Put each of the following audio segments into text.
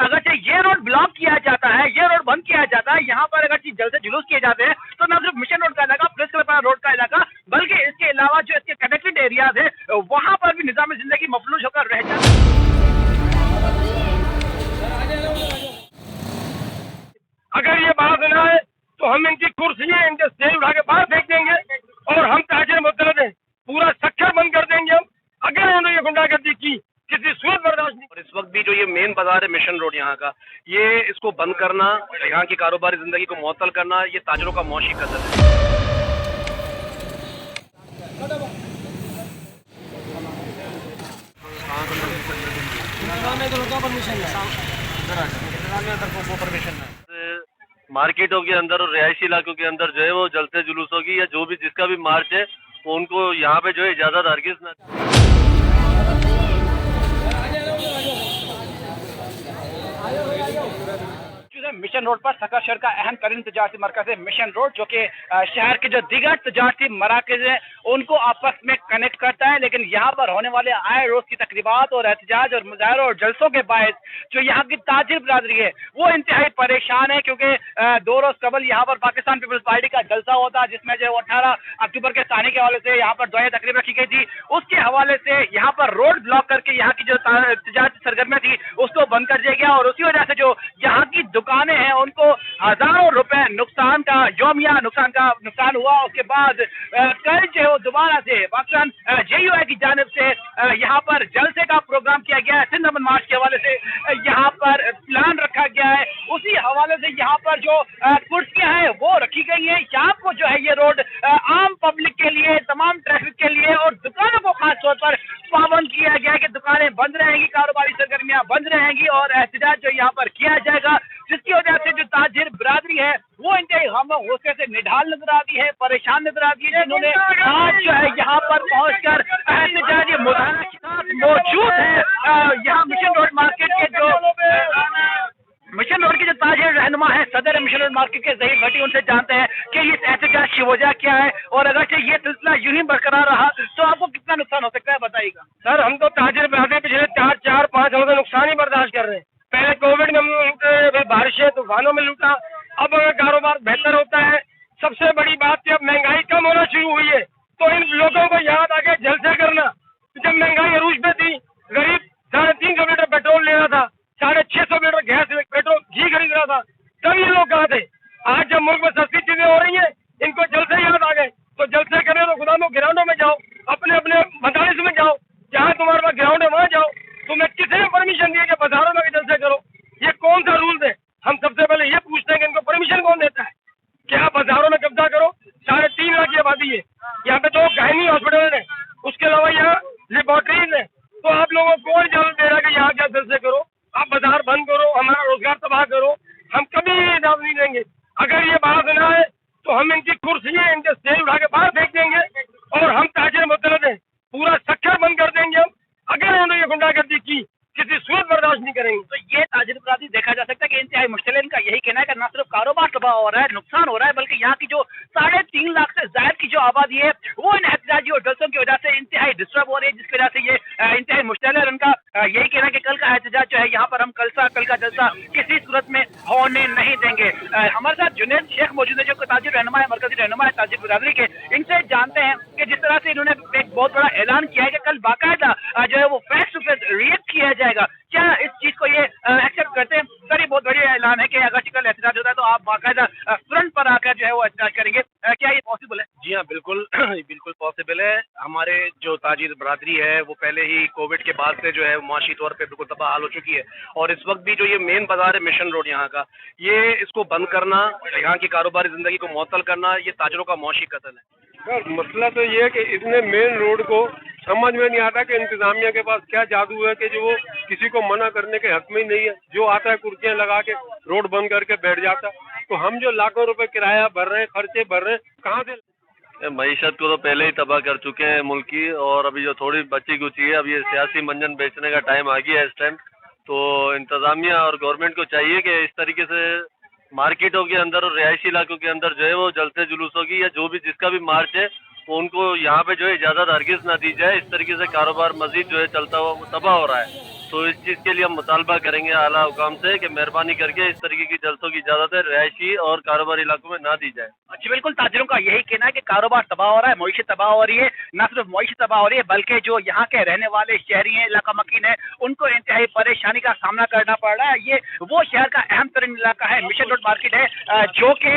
अगर ये road block किया जाता है, ये रोड बंद किया जाता है, यहाँ पर अगर जल्द से जुलूस किए जाते हैं तो न सिर्फ मिशन रोड का इलाका, प्रेस क्लब रोड का इलाका, बल्कि इसके अलावा जो इसके कनेक्टेड एरियाज है वहां पर भी निजाम जिंदगी मफलूज होकर रह जाता है। अगर ये बात ना है तो हम इनकी कुर्सियां, इनके स्टेज उठा के बाहर फेंक देंगे और हम ताजिर मुतलद हैं, पूरा सख्खर बंद कर देंगे हम। अगर उन्होंने ये गुंडागर्दी की किसी सूरत बर्दाश्त नहीं। और इस वक्त भी जो ये मेन बाजार है मिशन रोड यहाँ का, ये इसको बंद करना, यहाँ की कारोबारी जिंदगी को मुअत्तल करना, ये ताजरों का मौशी कत्ल है। मार्केटों के अंदर और रिहायशी इलाकों के अंदर जो है वो जलसे जुलूस होगी या जो भी जिसका भी मार्च है वो उनको यहाँ पे जो है इजाज़त हरगिज़ ना। मिशन रोड पर सकर शहर का अहम तरीन तजारती मरकज है मिशन रोड, जो कि शहर के जो दीगर तजारती मराकज हैं उनको आपस में कनेक्ट करता है। लेकिन यहाँ पर होने वाले आए रोज की तकरीबात और एहतजाज और मुजाहरों और जलसों के बायस जो यहाँ की ताजिर बरादरी है वो इंतहाई परेशान है, क्योंकि 2 रोज कबल यहाँ पर पाकिस्तान पीपल्स पार्टी का जलसा होता है जिसमें जो 18 अक्टूबर के सानी के हवाले से यहाँ पर दुआएं तकरीब रखी गई थी। उसके हवाले से यहाँ पर रोड ब्लॉक करके यहाँ की जो तजारती सरगर्मियाँ थी उसको बंद कर दिया गया और उसी वजह से जो यहाँ की दुकानें हैं उनको हजारों रुपए नुकसान का यौमिया नुकसान हुआ। उसके बाद कल जो है दोबारा से पाकिस्तान JUI की जानिब से यहाँ पर जलसे का प्रोग्राम किया गया है। सिंध अमन मार्च के हवाले से यहाँ पर प्लान रखा गया है, उसी हवाले से यहाँ पर जो कुर्सियां हैं वो रखी गई हैं। यहाँ को जो है ये रोड आम पब्लिक के लिए, तमाम ट्रैफिक के लिए और दुकानों को खास तौर पर पाबंद किया गया है कि दुकानें बंद रहेंगी, कारोबारी सरगर्मियां बंद रहेंगी और एहतजाज जो यहाँ पर किया जाएगा, जिसकी वजह से जो ताजिर बरादरी है वो इंतहाई गम और गुस्से से निढाल नजर आती है, परेशान नजर आती है, जिन्होंने आज जो है यहाँ पर पहुंचकर एहतजाजी मुजाहरा के साथ मौजूद है। यहाँ मिशन रोड मार्केट के जो मिशन रोड के जो ताजिर रहनुमा है, सदर मिशन रोड मार्केट के ज़हीर भट्टी, उनसे जानते हैं कि इस एहतजाज की वजह क्या है और अगर ये सिलसिला यूं ही बरकरार रहा तो आपको कितना नुकसान हो सकता है, बताइएगा। सर हम तो ताजिर बरादरी पिछले 4-5 सालों से नुकसान ही बर्दाश्त कर रहे हैं। पहले कोविड में लूटे, फिर बारिशें तूफानों में लूटा, अब अगर कारोबार बेहतर होता है। सबसे बड़ी बात कि अब महंगाई कम होना शुरू हुई है तो इन लोगों को याद आ गया जलसे करना। जब महंगाई अरूज पे थी, गरीब 350 लीटर पेट्रोल ले रहा था, 650 लीटर गैस पेट्रोल घी खरीद रहा था, तब ये लोग कहाँ थे? आज जब मुल्क में सस्ती चीजें हो रही हैं इनको जलसे याद आ गए। तो जलसे करें तो खुदा में ग्राउंडों में जाओ, अपने अपने मदारिस में जाओ, जहाँ तुम्हारे पास ग्राउंड है वहाँ जाओ। तुम्हें किसी ने परमिशन दी है कि बाजारों में जलसे करो? ये कौन सा रूल्स है? हम सबसे पहले ये पूछते हैं कि इनको परमिशन कौन देता है कि आप बाजारों में कब्जा करो? 3.5 लाख की आबादी है यहाँ पे, 2 गायनी हॉस्पिटल है, उसके अलावा यहाँ लेबोरेटरीज है। तो आप लोगों को कौन इजाजत दे रहा है कि यहाँ क्या जलसे करो? आप बाजार बंद करो, हमारा रोजगार तबाह करो, हम कभी इजाजत नहीं देंगे। अगर ये बात ना है तो हम इनकी कुर्सियां, इनके स्टेज उठा के बाहर फेंक देंगे और हम ताजिर मुतलद हैं, पूरा सख्खर बंद कर देंगे हम। अगर उन्होंने ये गुंडागर्दी की किसी सूरत बर्दाश्त नहीं करेंगे। तो ये ताजिर बरादरी देखा जा सकता है कि इंतहाई मुश्किल है। इनका यही कहना है कि न सिर्फ कारोबार तबाह हो रहा है, नुकसान हो रहा है, बल्कि यहाँ की जो 3.5 लाख से ज्यादा की जो आबादी है वो इन एहतजाजी और जलसों की वजह से इंतहाई डिस्टर्ब हो रही है, जिसकी वजह से ये इंतहाई मुश्किल है। उनका यही कहना है कि कल का एहतजाज जो है यहाँ पर हम कल का जलसा किसी सूरत में होने नहीं देंगे। हमारे साथ जुनैद शेख मौजूद है जो ताजिर रहनुमा है, मरकजी रहनुमा है ताजिर बरादरी के। इनसे जानते हैं कि जिस तरह से इन्होंने एक बहुत बड़ा ऐलान किया है कि कल बाकायदा जो है वो फेस टू फेस रिएक्ट किया जाएगा, क्या इस चीज को ये एक्सेप्ट करते हैं? सर ये बहुत बढ़िया ऐलान है कि अगर कल एहतजाज होता है तो आप बाकायदा फ्रंट पर आकर जो है वो एहतजाज करेंगे, क्या ये पॉसिबल है? जी हाँ, बिल्कुल बिल्कुल पॉसिबल है। हमारे जो ताजिर बरादरी है वो पहले ही कोविड के बाद से जो है माशी तौर पे बिल्कुल तबाह हाल हो चुकी है और इस वक्त भी जो ये मेन बाजार है मिशन रोड यहाँ का, ये इसको बंद करना, यहाँ की कारोबारी जिंदगी को मुअत्तल करना, ये ताजरों का मौशी कत्ल है। सर मसला तो ये है कि इतने मेन रोड को समझ में नहीं आता कि इंतजामिया के पास क्या जादू है कि जो वो किसी को मना करने के हक में ही नहीं है। जो आता है कुर्सियाँ लगा के रोड बंद करके बैठ जाता। तो हम जो लाखों रुपए किराया भर रहे हैं, खर्चे भर रहे हैं, कहाँ से? मईशत को तो पहले ही तबाह कर चुके हैं मुल्क की, और अभी जो थोड़ी बची गुची है, अब ये सियासी मंजन बेचने का टाइम आ गया है इस टाइम। तो इंतजामिया और गवर्नमेंट को चाहिए कि इस तरीके से मार्केटों के अंदर और रिहायशी इलाकों के अंदर जो है वो जलसे जुलूस होगी या जो भी जिसका भी मार्च है वो उनको यहाँ पे जो है इजाज़त हरगिज़ ना दी जाए। इस तरीके से कारोबार मजीद जो है चलता हुआ तबाह हो रहा है। तो इस चीज़ के लिए हम मुतालबा करेंगे आला हुकाम से कि मेहरबानी करके इस तरीके की जलसों की इजाज़तें रहायशी और कारोबारी इलाकों में ना दी जाए। अच्छा, बिल्कुल ताजिरों का यही कहना है कि कारोबार तबाह हो रहा है, मईशत तबाह हो रही है, न सिर्फ मईशत तबाह हो रही है बल्कि जो यहाँ के रहने वाले शहरी हैं, इलाका मकीन है, उनको इंतहाई परेशानी का सामना करना पड़ रहा है। ये वो शहर का अहम तरीन इलाका है, मिशन रोड मार्केट है, जो कि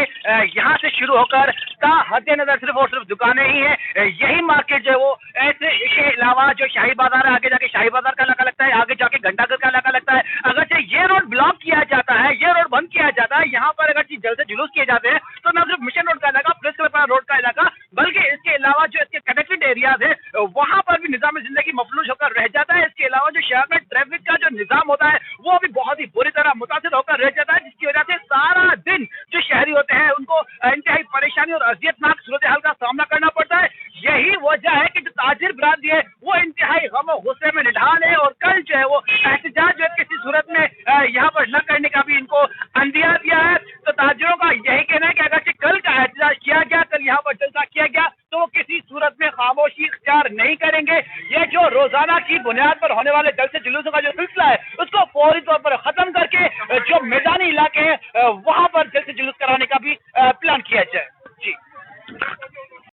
यहाँ से शुरू होकर ता हद नज़र सिर्फ और सिर्फ दुकानें ही हैं। यही मार्केट जो है वो ऐसे, इसके अलावा जो शाही बाजार है, आगे जाके शाही बाजार का इलाका लगता है, आगे जाके घंटाघर का इलाका लगता है। अगरचे ये रोड ब्लॉक किया जाता है, ये रोड बंद किया जाता है, यहाँ पर अगर जल्द से जुलूस किए जाते हैं तो न सिर्फ मिशन रोड का इलाका, प्रेस क्लब रोड का इलाका, बल्कि इसके अलावा जो इसके कनेक्टेड एरियाज है वहां पर भी निजाम जिंदगी मफलूज होकर रह जाता है। इसके अलावा जो शहर में ट्रैफिक का जो निजाम होता है वो भी बहुत ही बुरी तरह मुतासिर होकर रह जाता है, जिसकी वजह से सारा दिन जो शहरी होते हैं उनको इंतहाई परेशानी और अजियतनाक सूरत हाल का सामना करना पड़ता है। यही वजह है कि जो ताजिर बिरादरी है वो इंतहाई गम और गुस्से में निढाल है, और कल जो है वो एहतजाज जो है किसी सूरत में यहाँ पर न करने का भी इनको अंदिया दिया है। तो ताजिरों का यही कहना है कि अगर कल का एहतजाज किया गया, कल यहाँ पर जलसा किया गया, तो वो किसी सूरत में खामोशी इख्तियार नहीं करेंगे। ये जो रोजाना की बुनियाद पर होने वाले जलसे जुलूसों का जो सिलसिला है उसको फौरी तौर पर खत्म करके जो मैदानी इलाके हैं वहां पर जलसे जुलूस कराने का भी प्लान किया जाए।